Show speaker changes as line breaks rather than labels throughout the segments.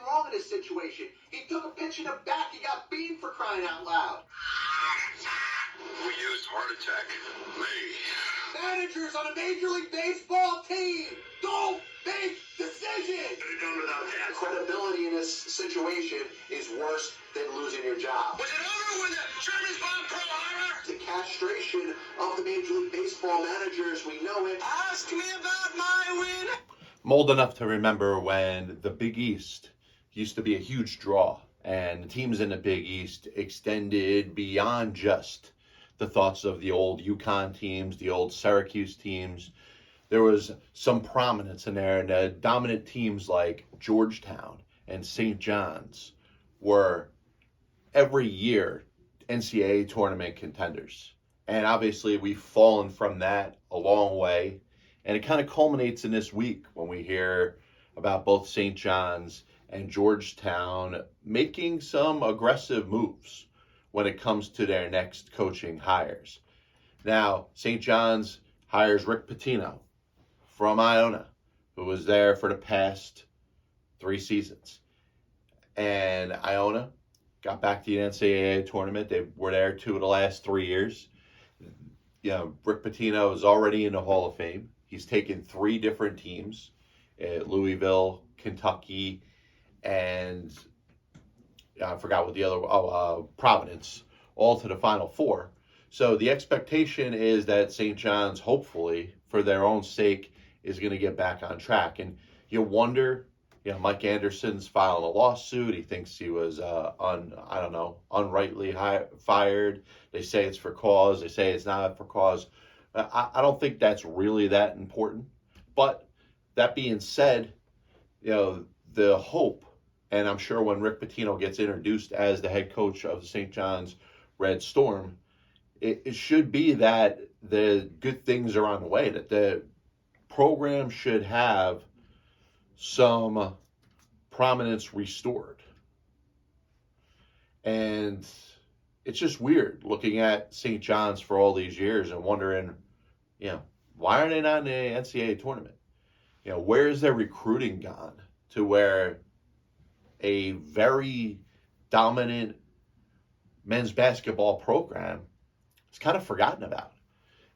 wrong in this situation. He took a pitch in the back. He got beamed for crying out loud.
We used heart attack. Me.
Managers on a Major League Baseball team don't make decisions.
Could have done without that.
Credibility in this situation is worse than losing your job.
Was it over when the Germans bombed Pearl Harbor?
The castration of the Major League Baseball managers, we know it.
Ask me about my win.
I'm old enough to remember when the Big East used to be a huge draw, and the teams in the Big East extended beyond just the thoughts of the old UConn teams, the old Syracuse teams. There was some prominence in there, and the dominant teams like Georgetown and St. John's were every year NCAA tournament contenders. And obviously we've fallen from that a long way. And it kind of culminates in this week when we hear about both St. John's and Georgetown making some aggressive moves when it comes to their next coaching hires. Now, St. John's hires Rick Pitino from Iona, who was there for the past 3 seasons. And Iona got back to the NCAA tournament. They were there 2 of the last 3 years. You know, Rick Pitino is already in the Hall of Fame. He's taken 3 different teams, Louisville, Kentucky, and I forgot what the other, Prominence, all to the Final Four. So the expectation is that St. John's, hopefully, for their own sake, is going to get back on track. And you wonder, Mike Anderson's filing a lawsuit. He thinks he was, unrightly fired. They say it's for cause. They say it's not for cause. I don't think that's really that important. But that being said, the hope, and I'm sure when Rick Pitino gets introduced as the head coach of the St. John's Red Storm, it should be that the good things are on the way, that the program should have some prominence restored. And it's just weird looking at St. John's for all these years and wondering, why are they not in the NCAA tournament? Where is their recruiting gone to where a very dominant men's basketball program is kind of forgotten about?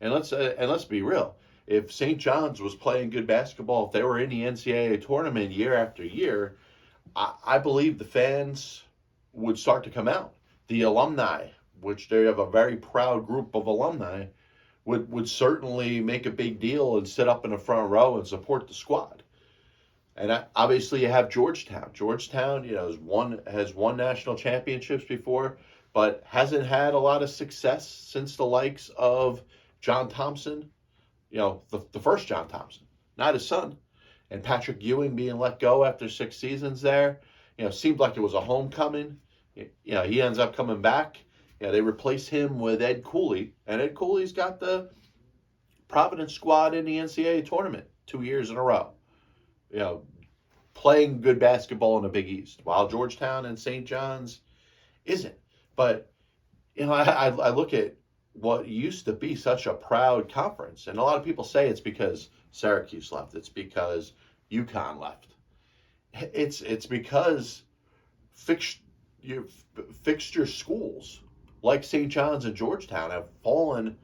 And let's be real. If St. John's was playing good basketball, if they were in the NCAA tournament year after year, I believe the fans would start to come out. The alumni, which they have a very proud group of alumni, would certainly make a big deal and sit up in the front row and support the squad. And obviously you have Georgetown. Georgetown, has won national championships before, but hasn't had a lot of success since the likes of John Thompson, the first John Thompson, not his son, and Patrick Ewing being let go after 6 seasons there. Seemed like it was a homecoming. He ends up coming back. They replace him with Ed Cooley, and Ed Cooley's got the Providence squad in the NCAA tournament 2 years in a row. Playing good basketball in the Big East, while Georgetown and St. John's isn't. But, I look at what used to be such a proud conference, and a lot of people say it's because Syracuse left. It's because UConn left. It's because fixture schools like St. John's and Georgetown have fallen,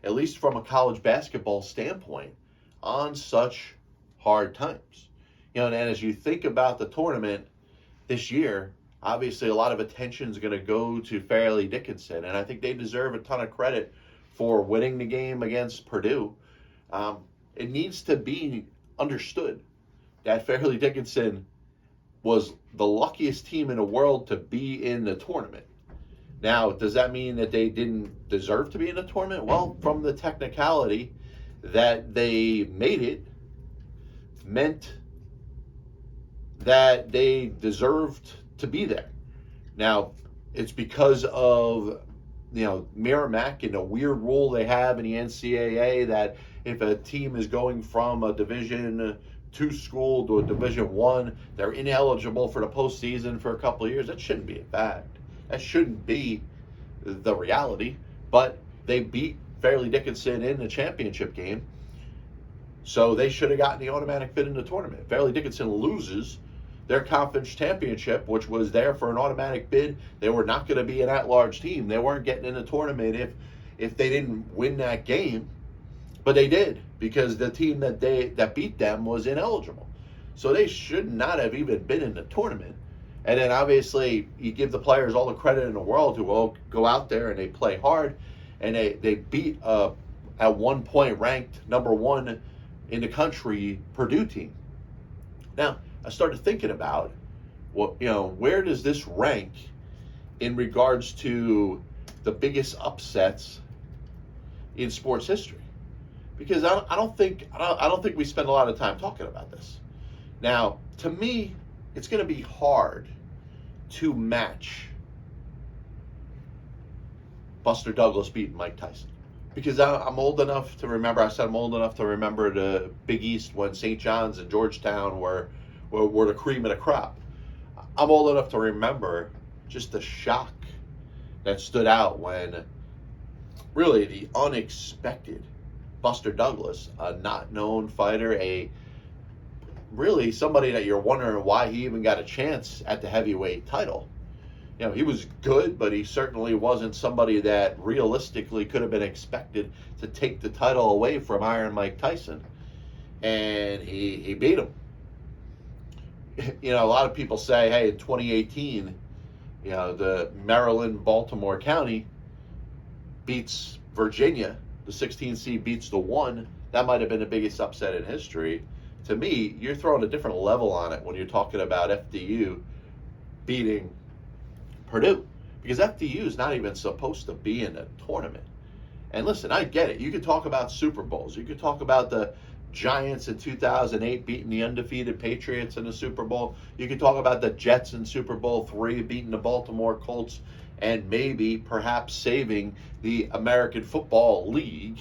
at least from a college basketball standpoint, on such hard times. And as you think about the tournament this year, obviously a lot of attention is going to go to Farleigh Dickenson, and I think they deserve a ton of credit for winning the game against Purdue. It needs to be understood that Farleigh Dickenson was the luckiest team in the world to be in the tournament. Now, does that mean that they didn't deserve to be in the tournament? Well, from the technicality that they made it, meant that they deserved to be there. Now, it's because of, Merrimack and a weird rule they have in the NCAA that if a team is going from a Division II school to a Division I, they're ineligible for the postseason for a couple of years. That shouldn't be a fact. That shouldn't be the reality. But they beat Farleigh Dickenson in the championship game, so they should have gotten the automatic bid in the tournament. Farleigh Dickenson loses, their conference championship, which was there for an automatic bid. They were not going to be an at-large team. They weren't getting in the tournament if they didn't win that game, but they did because the team that beat them was ineligible. So they should not have even been in the tournament. And then obviously you give the players all the credit in the world who all go out there and they play hard, and they beat at one point ranked number 1 in the country Purdue team. Now I started thinking about, well, where does this rank in regards to the biggest upsets in sports history? Because I don't think we spend a lot of time talking about this. Now, to me, it's going to be hard to match Buster Douglas beating Mike Tyson. Because I'm old enough to remember, I'm old enough to remember the Big East when St. John's and Georgetown were the cream of the crop. I'm old enough to remember just the shock that stood out when really the unexpected Buster Douglas, a not known fighter, really somebody that you're wondering why he even got a chance at the heavyweight title. He was good, but he certainly wasn't somebody that realistically could have been expected to take the title away from Iron Mike Tyson. And he beat him. A lot of people say, hey, in 2018, the Maryland-Baltimore County beats Virginia. The 16 seed beats the 1. That might have been the biggest upset in history. To me, you're throwing a different level on it when you're talking about FDU beating Purdue, because FDU is not even supposed to be in a tournament. And listen, I get it. You could talk about Super Bowls. You could talk about the Giants in 2008 beating the undefeated Patriots in the Super Bowl. You could talk about the Jets in Super Bowl III beating the Baltimore Colts and maybe perhaps saving the American Football League.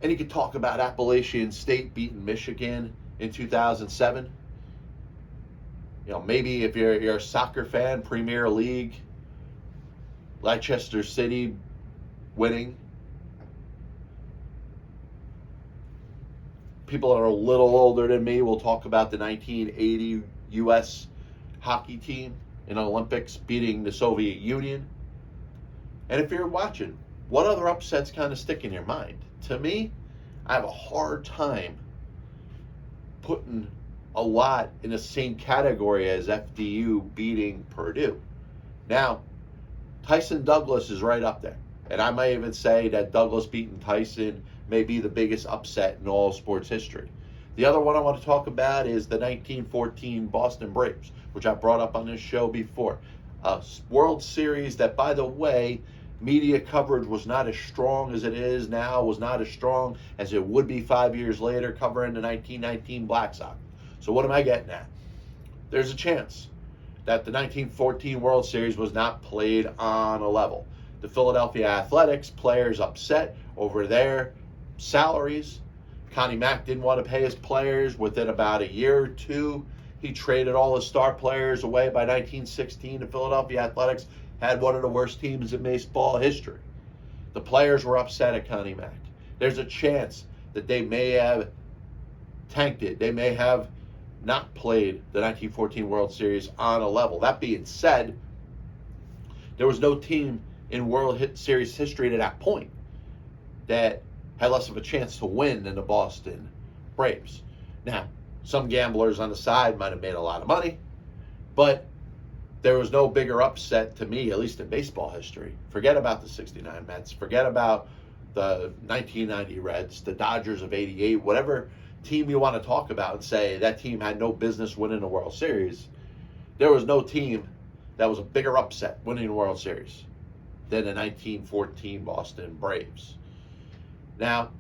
And you could talk about Appalachian State beating Michigan in 2007. Maybe if you're a soccer fan, Premier League, Leicester City winning. People that are a little older than me will talk about the 1980 U.S. hockey team in the Olympics beating the Soviet Union. And if you're watching, what other upsets kind of stick in your mind? To me, I have a hard time putting a lot in the same category as FDU beating Purdue. Now, Tyson Douglas is right up there. And I might even say that Douglas beating Tyson may be the biggest upset in all sports history. The other one I want to talk about is the 1914 Boston Braves, which I brought up on this show before. A World Series that, by the way, media coverage was not as strong as it is now, was not as strong as it would be 5 years later covering the 1919 Black Sox. So what am I getting at? There's a chance that the 1914 World Series was not played on a level. The Philadelphia Athletics players upset over their salaries. Connie Mack didn't want to pay his players. Within about a year or two, he traded all his star players away. By 1916, the Philadelphia Athletics had one of the worst teams in baseball history. The players were upset at Connie Mack. There's a chance that they may have tanked it. They may have not played the 1914 World Series on a level. That being said, there was no team in World Series history to that point that had less of a chance to win than the Boston Braves. Now, some gamblers on the side might have made a lot of money, but there was no bigger upset to me, at least in baseball history. Forget about the 69 Mets. Forget about the 1990 Reds, the Dodgers of 88, whatever team you want to talk about and say that team had no business winning the World Series. There was no team that was a bigger upset winning the World Series than the 1914 Boston Braves. Now,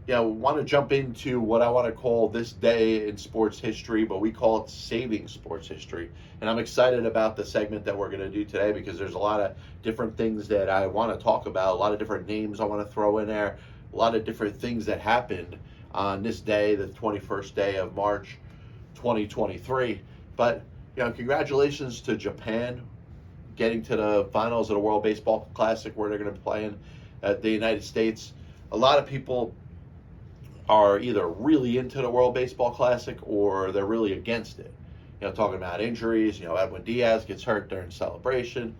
we want to jump into what I want to call this day in sports history, but we call it saving sports history. And I'm excited about the segment that we're going to do today because there's a lot of different things that I want to talk about, a lot of different names I want to throw in there, a lot of different things that happened on this day, the 21st day of March 2023. But, congratulations to Japan getting to the finals of the World Baseball Classic where they're going to be playing at the United States. A lot of people are either really into the World Baseball Classic or they're really against it. talking about injuries. Edwin Diaz gets hurt during celebration.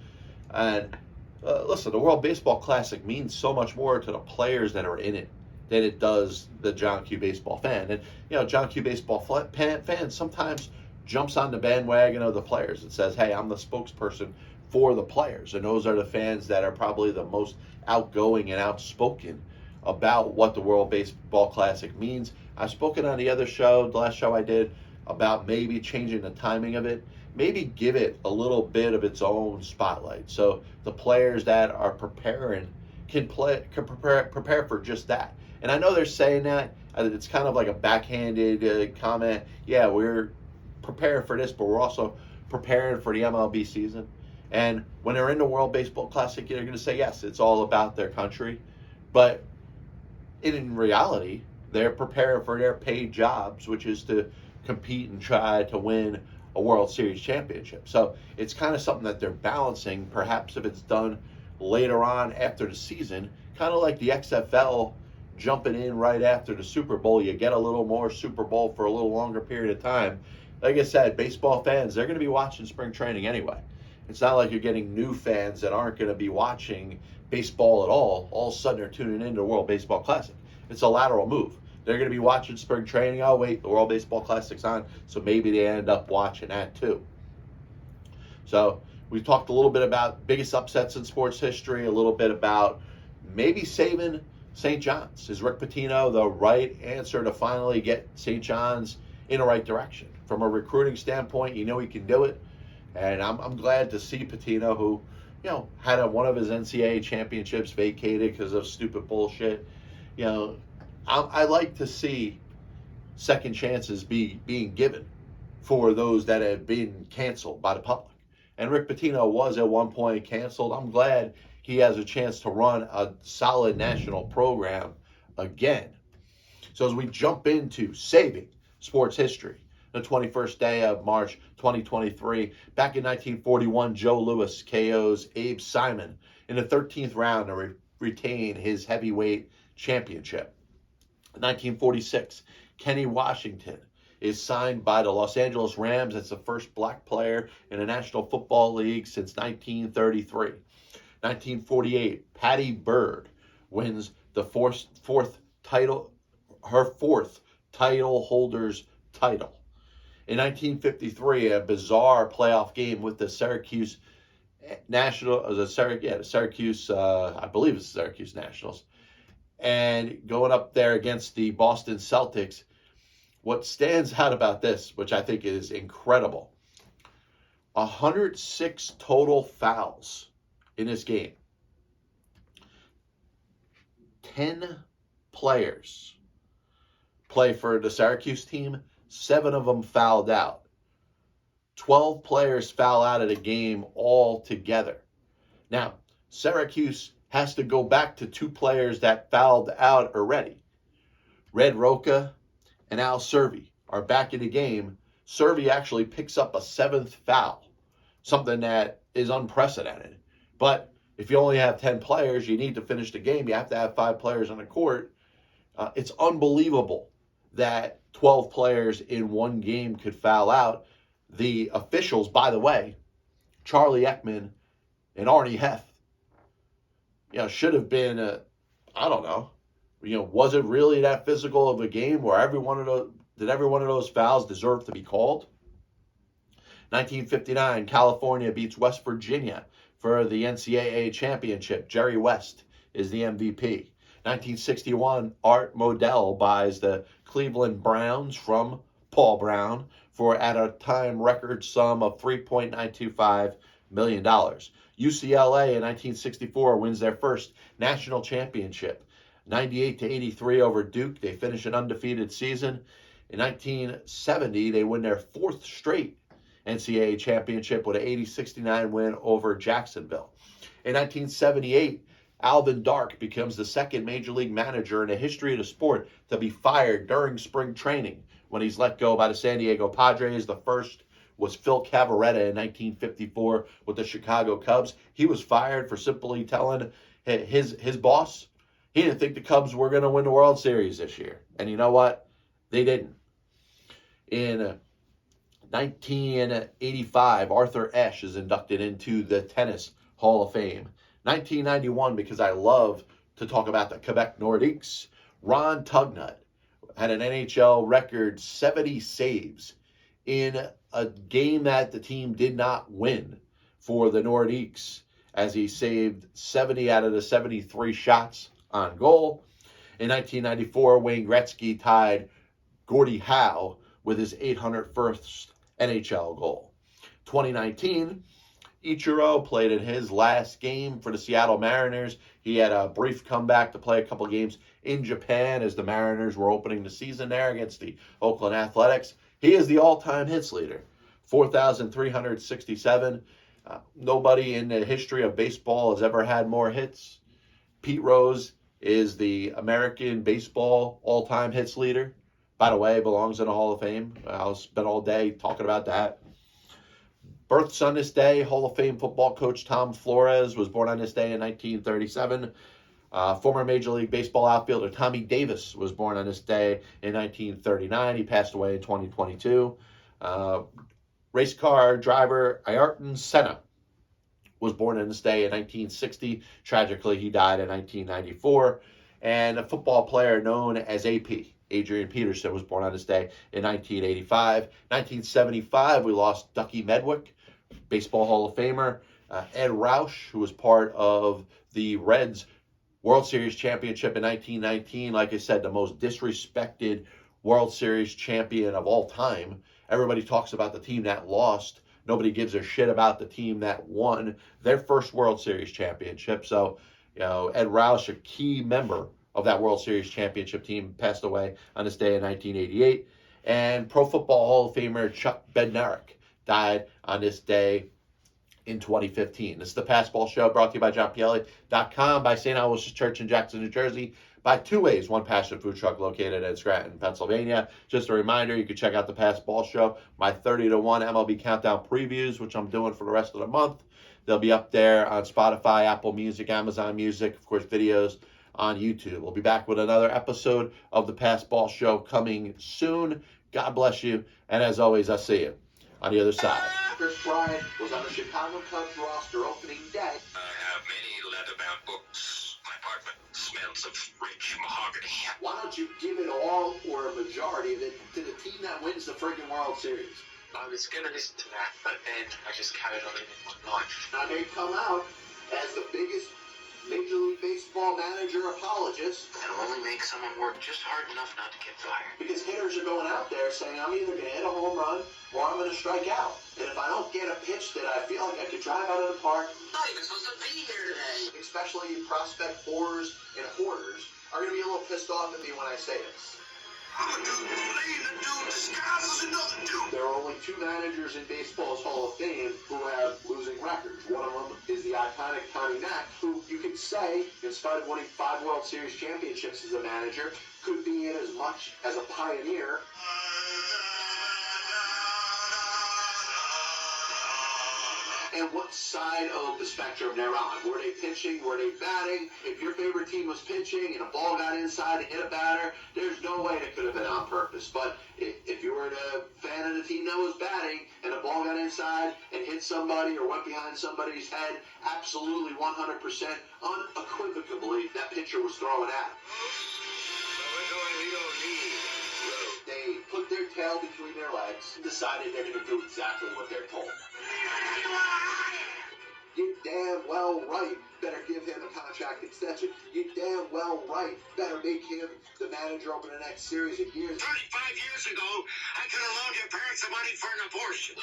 And listen, the World Baseball Classic means so much more to the players that are in it than it does the John Q. Baseball fan. And, John Q. Baseball fan sometimes jumps on the bandwagon of the players and says, hey, I'm the spokesperson for the players. And those are the fans that are probably the most outgoing and outspoken about what the World Baseball Classic means. I've spoken on the other show, the last show I did, about maybe changing the timing of it, maybe give it a little bit of its own spotlight. So the players that are preparing can prepare for just that. And I know they're saying that. It's kind of like a backhanded comment. Yeah, we're preparing for this, but we're also preparing for the MLB season. And when they're in the World Baseball Classic, they're going to say, yes, it's all about their country. But in reality, they're preparing for their paid jobs, which is to compete and try to win a World Series championship. So it's kind of something that they're balancing, perhaps if it's done later on after the season, kind of like the XFL jumping in right after the Super Bowl. You get a little more Super Bowl for a little longer period of time. Like I said, baseball fans, they're going to be watching spring training anyway. It's not like you're getting new fans that aren't going to be watching baseball at all. All of a sudden, they're tuning into the World Baseball Classic. It's a lateral move. They're going to be watching spring training. Oh, wait, the World Baseball Classic's on, so maybe they end up watching that too. So we talked a little bit about biggest upsets in sports history, a little bit about maybe saving St. John's. Is Rick Pitino the right answer to finally get St. John's in the right direction? From a recruiting standpoint, he can do it. And I'm glad to see Pitino, who, had one of his NCAA championships vacated because of stupid bullshit. I like to see second chances being given for those that have been canceled by the public. And Rick Pitino was at one point canceled. I'm glad he has a chance to run a solid national program again. So as we jump into saving sports history, the 21st day of March 2023. Back in 1941, Joe Louis KOs Abe Simon in the 13th round to retain his heavyweight championship. 1946, Kenny Washington is signed by the Los Angeles Rams as the first black player in the National Football League since 1933. 1948, Patty Bird wins the fourth title, her fourth title holder's title. In 1953, a bizarre playoff game with the Syracuse Nationals, I believe it's the Syracuse Nationals, and going up there against the Boston Celtics. What stands out about this, which I think is incredible, 106 total fouls in this game. 10 players play for the Syracuse team. 7 of them fouled out. 12 players foul out of the game altogether. Now, Syracuse has to go back to 2 players that fouled out already. Red Roca and Al Cervi are back in the game. Cervi actually picks up a 7th foul, something that is unprecedented. But if you only have 10 players, you need to finish the game. You have to have 5 players on the court. It's unbelievable that 12 players in one game could foul out. The officials, by the way, Charlie Ekman and Arnie Heth, should have been, I don't know, was it really that physical of a game where every one of those fouls deserved to be called? 1959, California beats West Virginia for the NCAA championship. Jerry West is the MVP. 1961, Art Modell buys the Cleveland Browns from Paul Brown for, at a time, record sum of $3.925 million. UCLA in 1964 wins their first national championship. 98-83 over Duke. They finish an undefeated season. In 1970, they win their 4th straight NCAA championship with an 80-69 win over Jacksonville. In 1978, Alvin Dark becomes the second Major League manager in the history of the sport to be fired during spring training when he's let go by the San Diego Padres. The first was Phil Cavarretta in 1954 with the Chicago Cubs. He was fired for simply telling his boss he didn't think the Cubs were going to win the World Series this year. And you know what? They didn't. In 1985, Arthur Ashe is inducted into the Tennis Hall of Fame. 1991, because I love to talk about the Quebec Nordiques, Ron Tugnutt had an NHL record 70 saves in a game that the team did not win for the Nordiques, as he saved 70 out of the 73 shots on goal. In 1994, Wayne Gretzky tied Gordie Howe with his 801st NHL goal. 2019, Ichiro played in his last game for the Seattle Mariners. He had a brief comeback to play a couple games in Japan as the Mariners were opening the season there against the Oakland Athletics. He is the all-time hits leader, 4,367. Nobody in the history of baseball has ever had more hits. Pete Rose is the American baseball all-time hits leader. By the way, belongs in the Hall of Fame. I'll spend all day talking about that. Births on this day, Hall of Fame football coach Tom Flores was born on this day in 1937. Former Major League Baseball outfielder Tommy Davis was born on this day in 1939. He passed away in 2022. Race car driver Ayrton Senna was born on this day in 1960. Tragically, he died in 1994. And a football player known as AP, Adrian Peterson, was born on this day in 1985. 1975, we lost Ducky Medwick, Baseball Hall of Famer. Ed Roush, who was part of the Reds World Series championship in 1919. Like I said, the most disrespected World Series champion of all time. Everybody talks about the team that lost. Nobody gives a shit about the team that won their first World Series championship. So, Ed Roush, a key member of that World Series championship team, passed away on this day in 1988. And Pro Football Hall of Famer Chuck Bednarik died on this day in 2015. This is the Passball Show, brought to you by JohnPielli.com, by St. Aloysius Church in Jackson, New Jersey, by Two Ways, One Passion Food Truck located in Scranton, Pennsylvania. Just a reminder, you can check out the Passball Show, my 30-1 MLB Countdown previews, which I'm doing for the rest of the month. They'll be up there on Spotify, Apple Music, Amazon Music, of course, videos on YouTube. We'll be back with another episode of the Passball Show coming soon. God bless you, and as always, I'll see you on the other side.
Chris Bryant was on the Chicago Cubs roster opening day.
I have many leather-bound books. My apartment smells of rich mahogany.
Why don't you give it all or a majority of it to the team that wins the friggin' World Series?
I was going to listen to that, but then I just carried on living my life.
Now they come out as the biggest Major League Baseball manager apologist.
It'll only make someone work just hard enough not to get fired.
Because hitters are going out there saying, I'm either going to hit a home run or I'm going to strike out. And if I don't get a pitch that I feel like I could drive out of the park,
I'm not even supposed to be here today.
especially prospect whores and hoarders, are going to be a little pissed off at me when I say this.
I'm a dude fleeing a dude disguised as another dude.
There are only two managers in baseball's Hall of Fame who have losing records. One of them is the iconic Connie Mack, who you could say, in spite of winning 5 World Series championships as a manager, could be in as much as a pioneer. And what side of the spectrum they're on? Were they pitching? Were they batting? If your favorite team was pitching and a ball got inside and hit a batter, there's no way that could have been on purpose. But if you were a fan of the team that was batting and a ball got inside and hit somebody or went behind somebody's head, absolutely 100%, unequivocally, that pitcher was throwing at him. They put their tail between their legs and decided they're going to do exactly what they're told. You damn well right better give him a contract extension. You damn well right better make him the manager over the next series of years.
35 years ago, I could have loaned your parents the money for an abortion.